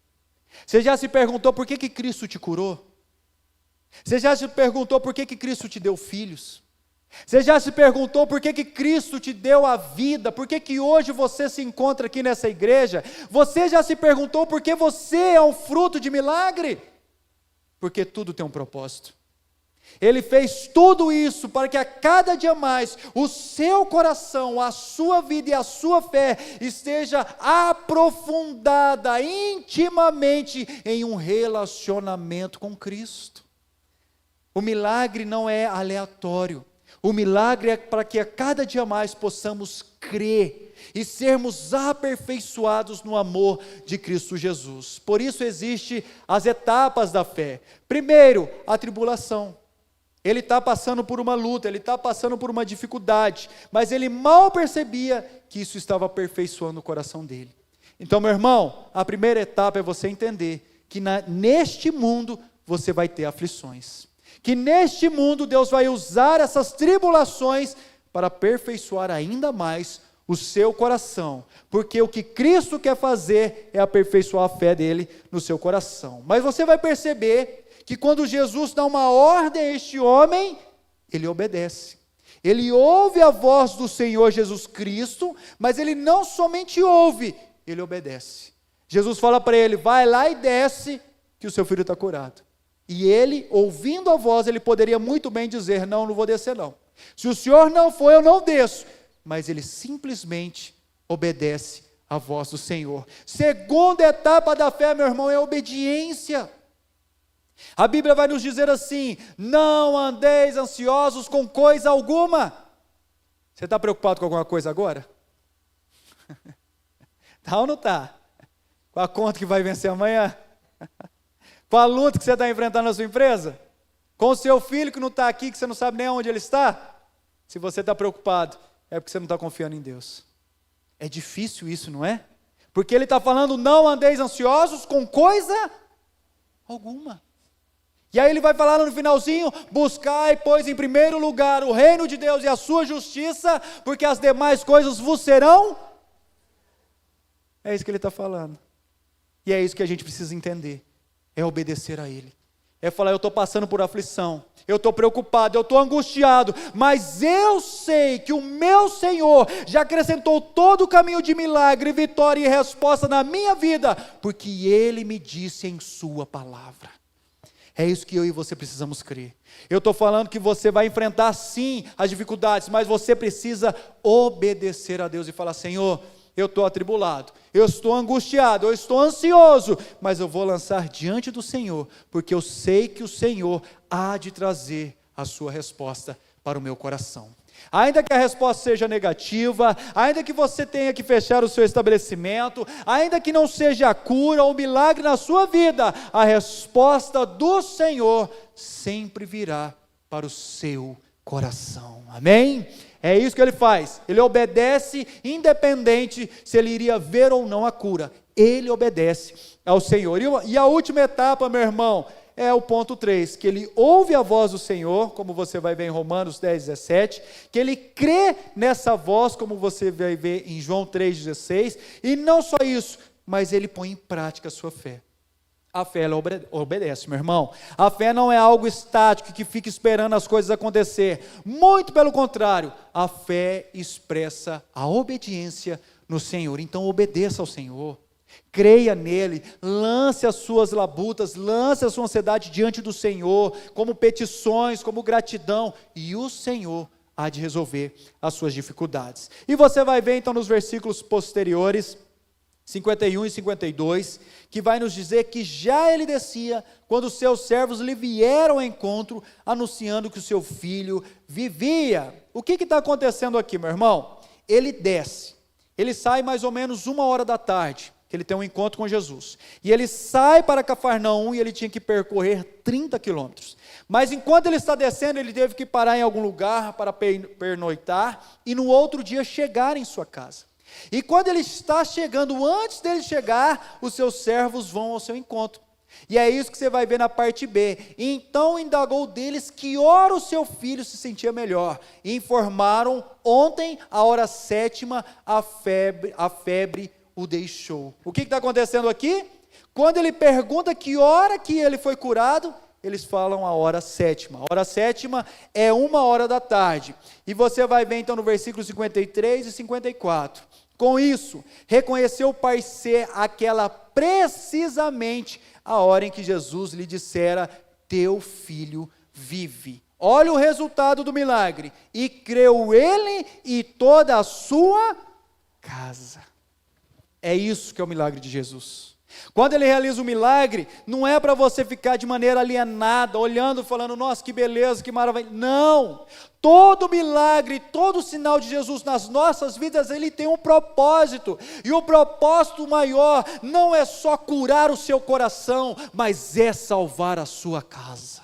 Você já se perguntou por que Cristo te curou? Você já se perguntou por que Cristo te deu filhos? Você já se perguntou por que Cristo te deu a vida? Por que hoje você se encontra aqui nessa igreja? Você já se perguntou por que você é um fruto de milagre? Porque tudo tem um propósito. Ele fez tudo isso para que a cada dia mais o seu coração, a sua vida e a sua fé esteja aprofundada intimamente em um relacionamento com Cristo. O milagre não é aleatório. O milagre é para que a cada dia mais possamos crer e sermos aperfeiçoados no amor de Cristo Jesus. Por isso existem as etapas da fé. Primeiro, a tribulação. Ele está passando por uma luta, ele está passando por uma dificuldade, mas ele mal percebia que isso estava aperfeiçoando o coração dele. Então, meu irmão, a primeira etapa é você entender que neste mundo você vai ter aflições. Que neste mundo Deus vai usar essas tribulações para aperfeiçoar ainda mais o seu coração, porque o que Cristo quer fazer é aperfeiçoar a fé dele no seu coração. Mas você vai perceber que quando Jesus dá uma ordem a este homem, ele obedece. Ele ouve a voz do Senhor Jesus Cristo, mas ele não somente ouve, ele obedece. Jesus fala para ele, vai lá e desce, que o seu filho está curado. E ele, ouvindo a voz, ele poderia muito bem dizer, não vou descer não. Se o Senhor não for, eu não desço. Mas ele simplesmente obedece à voz do Senhor. Segunda etapa da fé, meu irmão, é a obediência. A Bíblia vai nos dizer assim, não andeis ansiosos com coisa alguma. Você está preocupado com alguma coisa agora? Tá ou não está? Com a conta que vai vencer amanhã? Com a luta que você está enfrentando na sua empresa? Com o seu filho que não está aqui, que você não sabe nem onde ele está? Se você está preocupado, é porque você não está confiando em Deus. É difícil isso, não é? Porque ele está falando, não andeis ansiosos com coisa alguma. E aí ele vai falar no finalzinho, buscai, pois, em primeiro lugar o reino de Deus e a sua justiça, porque as demais coisas vos serão. É isso que ele está falando. E é isso que a gente precisa entender. É obedecer a Ele, é falar, eu estou passando por aflição, eu estou preocupado, eu estou angustiado, mas eu sei que o meu Senhor já acrescentou todo o caminho de milagre, vitória e resposta na minha vida, porque Ele me disse em sua palavra. É isso que eu e você precisamos crer. Eu estou falando que você vai enfrentar sim as dificuldades, mas você precisa obedecer a Deus e falar, Senhor, eu estou atribulado, eu estou angustiado, eu estou ansioso, mas eu vou lançar diante do Senhor, porque eu sei que o Senhor há de trazer a sua resposta para o meu coração. Ainda que a resposta seja negativa, ainda que você tenha que fechar o seu estabelecimento, ainda que não seja a cura ou milagre na sua vida, a resposta do Senhor sempre virá para o seu coração. Amém? É isso que ele faz. Ele obedece independente se ele iria ver ou não a cura. Ele obedece ao Senhor. E a última etapa, meu irmão, é o ponto 3, que ele ouve a voz do Senhor, como você vai ver em Romanos 10, 17, que ele crê nessa voz, como você vai ver em João 3, 16, e não só isso, mas ele põe em prática a sua fé. A fé, ela obedece, meu irmão. A fé não é algo estático, que fica esperando as coisas acontecer. Muito pelo contrário, a fé expressa a obediência no Senhor. Então obedeça ao Senhor. Creia nele, lance as suas labutas, lance a sua ansiedade diante do Senhor, como petições, como gratidão, e o Senhor há de resolver as suas dificuldades. E você vai ver então nos versículos posteriores, 51 e 52, que vai nos dizer que já ele descia, quando os seus servos lhe vieram ao encontro, anunciando que o seu filho vivia. O que está acontecendo aqui, meu irmão? Ele desce, ele sai mais ou menos 1h da tarde, que ele tem um encontro com Jesus, e ele sai para Cafarnaum, e ele tinha que percorrer 30 quilômetros, mas enquanto ele está descendo, ele teve que parar em algum lugar para pernoitar, e no outro dia chegar em sua casa, e quando ele está chegando, antes dele chegar, os seus servos vão ao seu encontro, e é isso que você vai ver na parte B. Então indagou deles que hora o seu filho se sentia melhor, e informaram: ontem, à hora 7ª, a febre o deixou. O que está acontecendo aqui? Quando ele pergunta que hora que ele foi curado, eles falam a hora 7ª. A hora 7ª é 1h da tarde. E você vai ver então no versículo 53 e 54. Com isso, reconheceu o pai ser aquela precisamente a hora em que Jesus lhe dissera: teu filho vive. Olha o resultado do milagre. E creu ele e toda a sua casa. É isso que é o milagre de Jesus. Quando ele realiza o milagre, não é para você ficar de maneira alienada, olhando, falando: nossa, que beleza, que maravilha. Não! Todo milagre, todo sinal de Jesus nas nossas vidas, ele tem um propósito. E o propósito maior não é só curar o seu coração, mas é salvar a sua casa.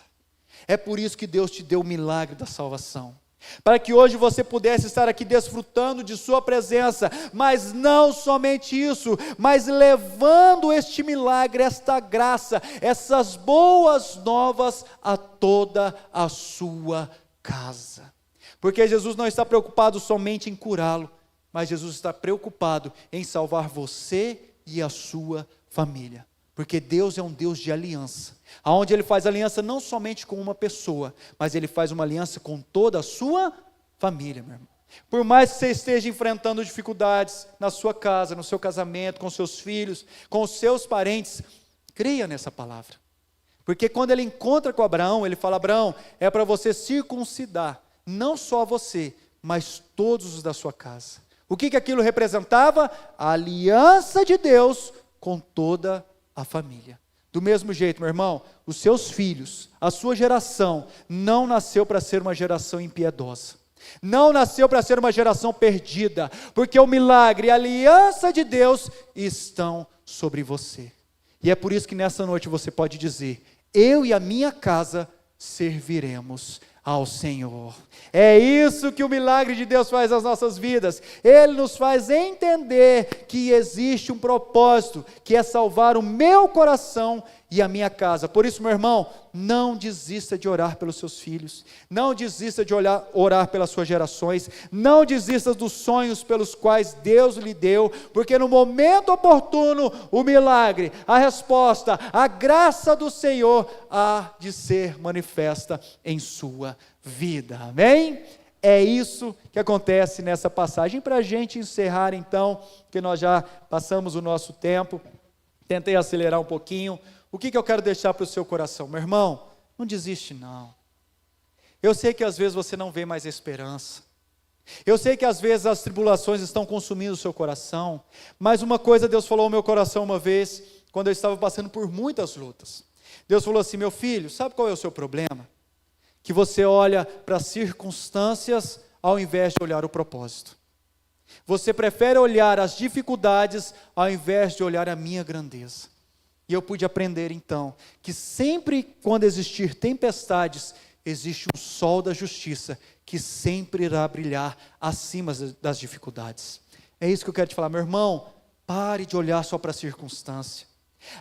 É por isso que Deus te deu o milagre da salvação, para que hoje você pudesse estar aqui desfrutando de sua presença, mas não somente isso, mas levando este milagre, esta graça, essas boas novas a toda a sua casa, porque Jesus não está preocupado somente em curá-lo, mas Jesus está preocupado em salvar você e a sua família, porque Deus é um Deus de aliança, onde Ele faz aliança não somente com uma pessoa, mas Ele faz uma aliança com toda a sua família, meu irmão. Por mais que você esteja enfrentando dificuldades na sua casa, no seu casamento, com seus filhos, com os seus parentes, creia nessa palavra, porque quando Ele encontra com Abraão, Ele fala: Abraão, é para você circuncidar, não só você, mas todos os da sua casa. O que aquilo representava? A aliança de Deus com toda a família. Do mesmo jeito, meu irmão, os seus filhos, a sua geração, não nasceu para ser uma geração impiedosa, não nasceu para ser uma geração perdida, porque o milagre e a aliança de Deus estão sobre você, e é por isso que nessa noite você pode dizer: eu e a minha casa serviremos ao Senhor. É isso que o milagre de Deus faz nas nossas vidas. Ele nos faz entender que existe um propósito, que é salvar o meu coração e a minha casa. Por isso, meu irmão, não desista de orar pelos seus filhos, não desista de orar pelas suas gerações, não desista dos sonhos pelos quais Deus lhe deu, porque no momento oportuno, o milagre, a resposta, a graça do Senhor há de ser manifesta em sua vida. Amém? É isso que acontece nessa passagem. Para a gente encerrar então, que nós já passamos o nosso tempo, tentei acelerar um pouquinho. O que eu quero deixar para o seu coração? Meu irmão, não desiste não. Eu sei que às vezes você não vê mais esperança. Eu sei que às vezes as tribulações estão consumindo o seu coração. Mas uma coisa Deus falou ao meu coração uma vez, quando eu estava passando por muitas lutas. Deus falou assim: meu filho, sabe qual é o seu problema? Que você olha para as circunstâncias ao invés de olhar o propósito. Você prefere olhar as dificuldades ao invés de olhar a minha grandeza. E eu pude aprender então, que sempre quando existir tempestades, existe um sol da justiça, que sempre irá brilhar acima das dificuldades. É isso que eu quero te falar, meu irmão, pare de olhar só para a circunstância.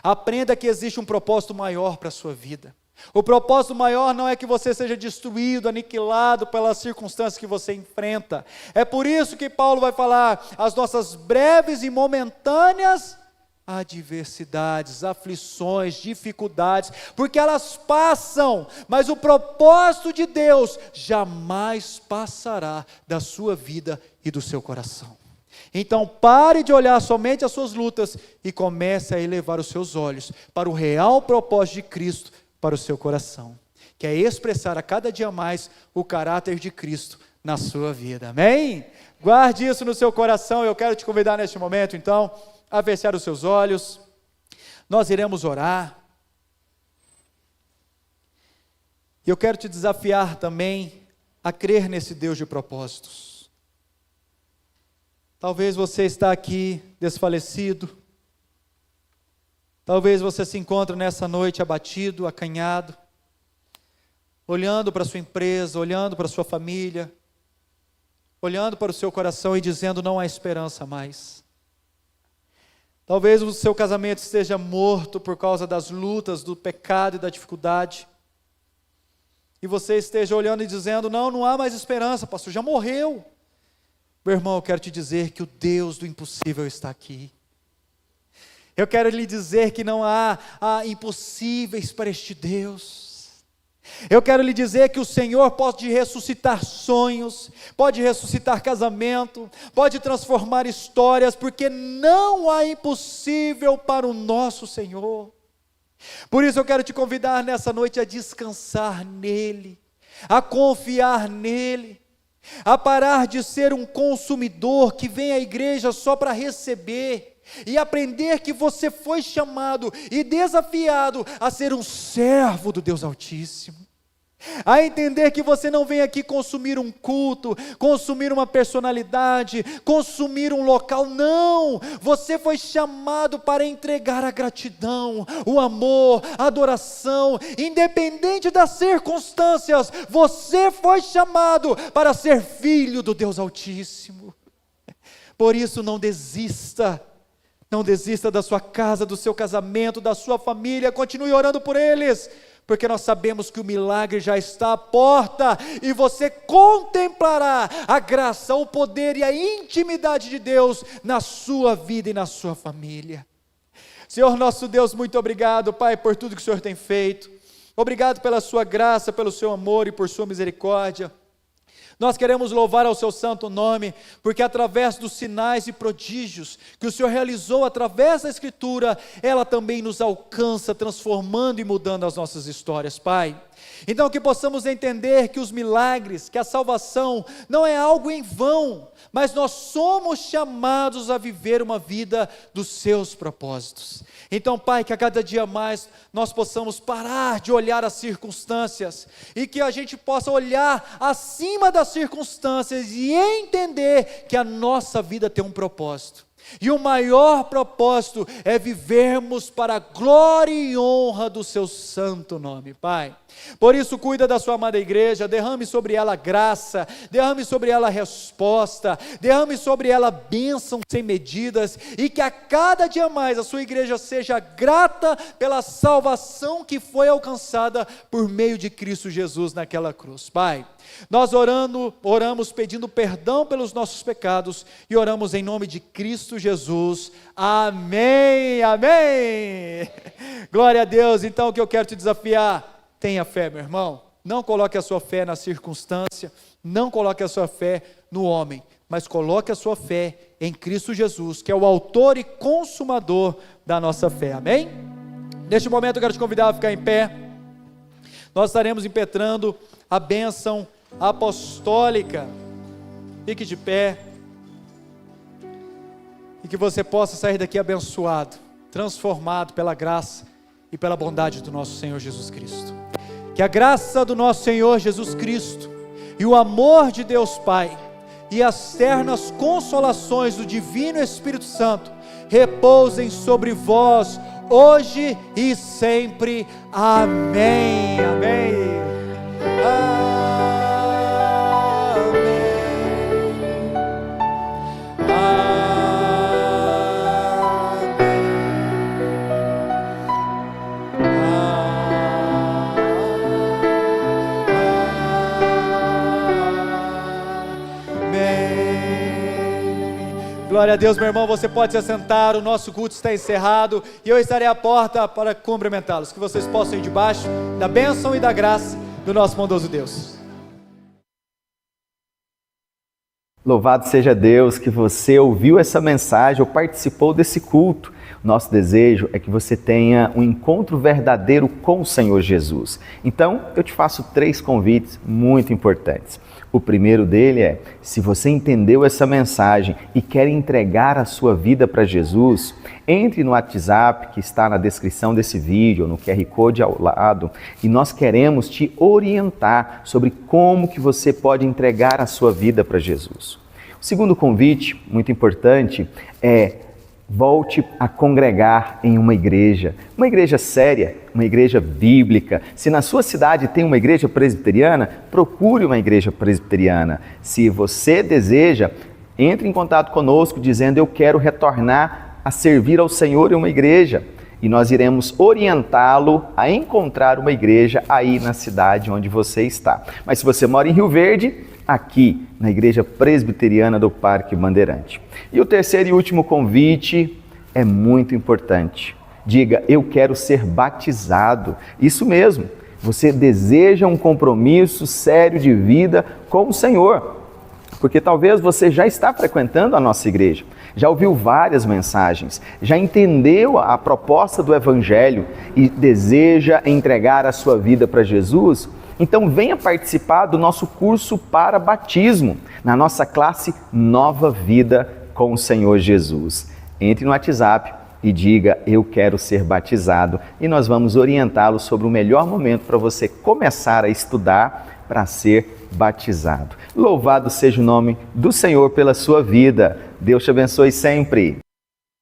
Aprenda que existe um propósito maior para a sua vida. O propósito maior não é que você seja destruído, aniquilado pelas circunstâncias que você enfrenta. É por isso que Paulo vai falar, as nossas breves e momentâneas adversidades, aflições, dificuldades, porque elas passam, mas o propósito de Deus jamais passará da sua vida e do seu coração. Então pare de olhar somente as suas lutas e comece a elevar os seus olhos para o real propósito de Cristo para o seu coração, que é expressar a cada dia mais o caráter de Cristo na sua vida, amém? Guarde isso no seu coração. Eu quero te convidar neste momento então a fechar os seus olhos. Nós iremos orar, e eu quero te desafiar também a crer nesse Deus de propósitos. Talvez você está aqui desfalecido, talvez você se encontre nessa noite abatido, acanhado, olhando para a sua empresa, olhando para a sua família, olhando para o seu coração e dizendo: não há esperança mais. Talvez o seu casamento esteja morto por causa das lutas, do pecado e da dificuldade, e você esteja olhando e dizendo: não há mais esperança, pastor, já morreu. Meu irmão, eu quero te dizer que o Deus do impossível está aqui. Eu quero lhe dizer que não há impossíveis para este Deus. Eu quero lhe dizer que o Senhor pode ressuscitar sonhos, pode ressuscitar casamento, pode transformar histórias, porque não há impossível para o nosso Senhor. Por isso eu quero te convidar nessa noite a descansar nele, a confiar nele, a parar de ser um consumidor que vem à igreja só para receber, e aprender que você foi chamado e desafiado a ser um servo do Deus Altíssimo, a entender que você não vem aqui consumir um culto, consumir uma personalidade, consumir um local, não, você foi chamado para entregar a gratidão, o amor, a adoração, independente das circunstâncias, você foi chamado para ser filho do Deus Altíssimo. Por isso não desista da sua casa, do seu casamento, da sua família, continue orando por eles, porque nós sabemos que o milagre já está à porta, e você contemplará a graça, o poder e a intimidade de Deus na sua vida e na sua família. Senhor nosso Deus, muito obrigado, Pai, por tudo que o Senhor tem feito, obrigado pela sua graça, pelo seu amor e por sua misericórdia. Nós queremos louvar ao seu santo nome, porque através dos sinais e prodígios que o Senhor realizou através da Escritura, ela também nos alcança, transformando e mudando as nossas histórias, Pai. Então que possamos entender que os milagres, que a salvação não é algo em vão, mas nós somos chamados a viver uma vida dos seus propósitos. Então, Pai, que a cada dia mais nós possamos parar de olhar as circunstâncias, e que a gente possa olhar acima das circunstâncias e entender que a nossa vida tem um propósito. E o maior propósito é vivermos para a glória e honra do seu santo nome, Pai. Por isso, cuida da sua amada igreja, derrame sobre ela graça, derrame sobre ela resposta, derrame sobre ela bênção sem medidas, e que a cada dia mais a sua igreja seja grata pela salvação que foi alcançada por meio de Cristo Jesus naquela cruz, Pai. Nós oramos pedindo perdão pelos nossos pecados, e oramos em nome de Cristo Jesus, amém, amém, glória a Deus. Então o que eu quero te desafiar: tenha fé, meu irmão, não coloque a sua fé na circunstância, não coloque a sua fé no homem, mas coloque a sua fé em Cristo Jesus, que é o autor e consumador da nossa fé, amém? Neste momento eu quero te convidar a ficar em pé. Nós estaremos impetrando a bênção apostólica. Fique de pé, e que você possa sair daqui abençoado, transformado pela graça e pela bondade do nosso Senhor Jesus Cristo. Que a graça do nosso Senhor Jesus Cristo, e o amor de Deus Pai e as ternas consolações do Divino Espírito Santo repousem sobre vós hoje e sempre. Amém. Amém. Glória a Deus, meu irmão, você pode se assentar, o nosso culto está encerrado e eu estarei à porta para cumprimentá-los, que vocês possam ir debaixo da bênção e da graça do nosso bondoso Deus.
Louvado seja Deus que você ouviu essa mensagem ou participou desse culto. Nosso desejo é que você tenha um encontro verdadeiro com o Senhor Jesus. Então, eu te faço 3 convites muito importantes. O primeiro dele é, se você entendeu essa mensagem e quer entregar a sua vida para Jesus, entre no WhatsApp que está na descrição desse vídeo, no QR Code ao lado, e nós queremos te orientar sobre como que você pode entregar a sua vida para Jesus. O segundo convite, muito importante, é volte a congregar em uma igreja séria, uma igreja bíblica. Se na sua cidade tem uma igreja presbiteriana, procure uma igreja presbiteriana. Se você deseja, entre em contato conosco dizendo: eu quero retornar a servir ao Senhor em uma igreja. E nós iremos orientá-lo a encontrar uma igreja aí na cidade onde você está. Mas se você mora em Rio Verde, aqui na Igreja Presbiteriana do Parque Bandeirante. E o terceiro e último convite é muito importante. Diga: eu quero ser batizado. Isso mesmo, você deseja um compromisso sério de vida com o Senhor. Porque talvez você já está frequentando a nossa igreja, já ouviu várias mensagens, já entendeu a proposta do Evangelho e deseja entregar a sua vida para Jesus. Então venha participar do nosso curso para batismo, na nossa classe Nova Vida com o Senhor Jesus. Entre no WhatsApp e diga: eu quero ser batizado, e nós vamos orientá-lo sobre o melhor momento para você começar a estudar para ser batizado. Louvado seja o nome do Senhor pela sua vida. Deus te abençoe sempre.